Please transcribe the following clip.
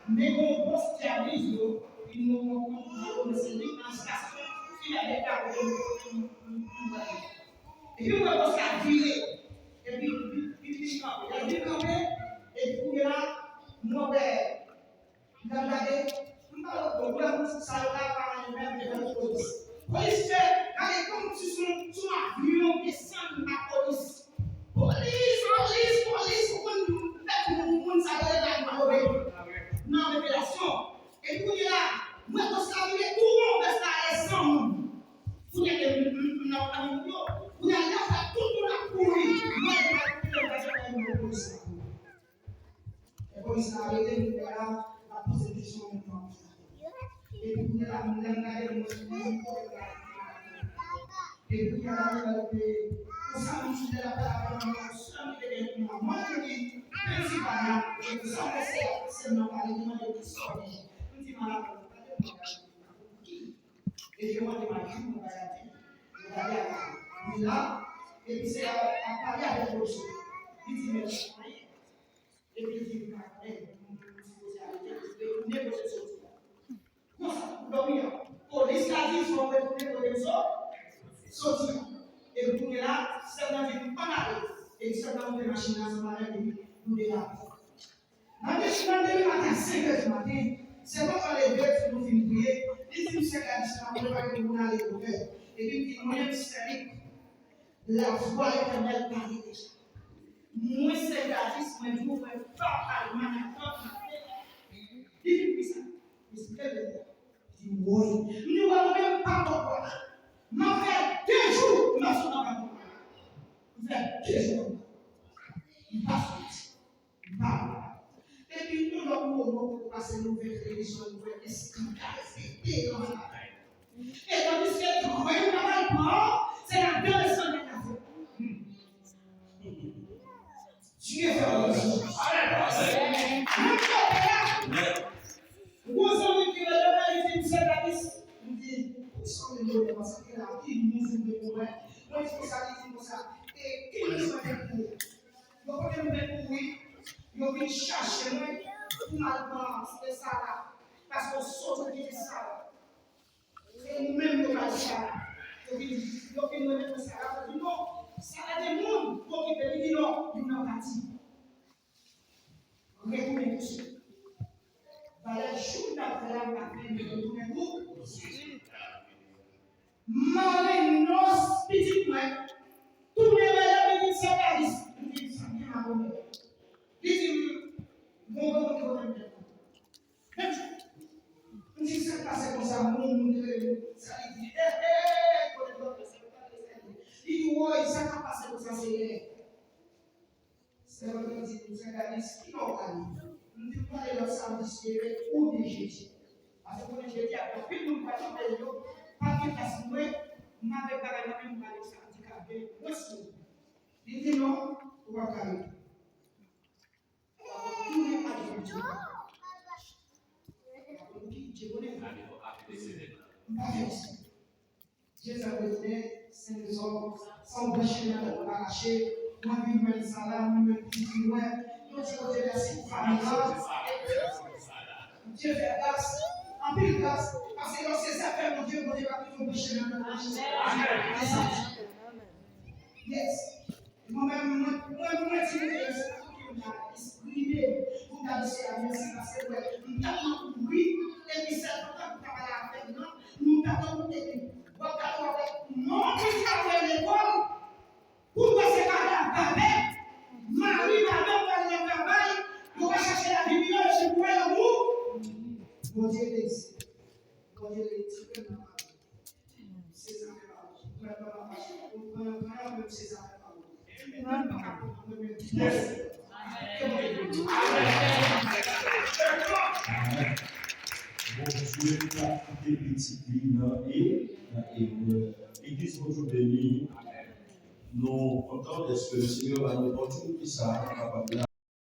Mais on pense qu'il y a des jours, ils nous ont enseigné en station, il y a des cas où et puis on va penser à virer. Et puis, il a dit camper, et puis là, moi, il a regardé, il m'a dit, ça va par lui-même de la police. Police fait, regardez comme si son avion descend de la police. Police, on s'appelle dans la révélation. Et puis là, moi, je suis arrivé, tout le monde est sans vous n'avez pas de vous n'avez pas tout le monde à courir. Moi, je vais pas de police. La police a arrêté, nous verrons la prostitution maintenant. Et puis, nous avons regardé le et puis, pour ça, nous sommes là pour nous sommes moi, je dis, principalement, je sens que c'est seulement par les demandes de l'histoire. Nous disons, et je vois des machines, on va y aller. On va y aller là, et puis c'est à parler avec le monsieur. Il dit, mais et puis il dit, vous allez négocier ce truc. Comment ça? Donc, police a dit, il faut retourner pour les autres. Sortir. Et vous pouvez là, c'est dans une panade. Et c'est dans une machine à ce matin, vous devez là. Dans le matin, 5 heures du matin, c'est pas quand les bêtes nous finissent prier. Il dit, c'est la distance, on va que vous allez le faire. Et puis, il dit, moi, c'est la voix éternelle parle déjà. Moi, c'est la distance, moi, je vous fais pas parler, il dit, ça. Il dit, oui. Nous ne voulons même pas pourquoi. M'a fait 2 jours, m'a fait pas. Vous faites 2 jours. Il passe. Il parle. Et puis nous l'avons pour passer une nouvelle télévision, une nouvelle escandale. Et tandis que tu crois normalement, c'est la personne de la vie. Dieu fait la chose. Vous avez dit que la vie c'est la vie. Vous dites, sans le mot, parce que la vie nous de courir. Moi, il faut ça, il faut ça. Et qui nous a fait courir? Donc, on est courir, on vient chercher, finalement, c'est ça là. Parce qu'on saute de ça là. C'est nous-mêmes qui avons ça là. Donc, il nous met ça là. On dit non, ça a des mondes pour qui peut dire non, il n'a pas dit. Retournez tout. Valeur chou d'après la matin, retournez tout. Maman, nos petites mains, tout le monde dit ça, il dit ça, il m'a donné. Il dit, mon bon, mon bon, il dit, ça passe comme ça, mon bon, ça, il dit, il dit, ouais, ça n'a pas passé comme ça, c'est vrai que dit, vous avez dit, ce qui m'a dit, nous ne pouvons pas aller dans sa vie, ou des Jésus. Parce que quand je dis, après, nous ne pouvons pas aller pas que parce que moi, je n'avais pas la même handicapé. Il dit non, on va carrer. Tout n'est pas de Dieu. Je connais pas. Jésus avait dit, c'est les hommes, sans bêcher, sans arracher, moi, je vais me salam, je vais me dire, moi, je vais merci pour famille. Dieu fait grâce. En plus grâce, parce que dans ces affaires, mon Dieu va toujours bêcher dans la vie. Yes. Moi-même, je vais exprimer pour t'adresser la merci parce que nous t'attendons pour oui, et puis c'est important pour travailler avec nous. Nous t'attendons et puis, non, tu travailles l'école. Pourquoi c'est pas la paix? Marie va même faire le travail, on va chercher la Bible, je pourrais l'amour. Mon Dieu est ici. Mon Dieu est ici. C'est ça. C'est ça. Bonjour, des petites lignes et l'église aujourd'hui, nous comptons est-ce que le Seigneur va nous porter tout ça capable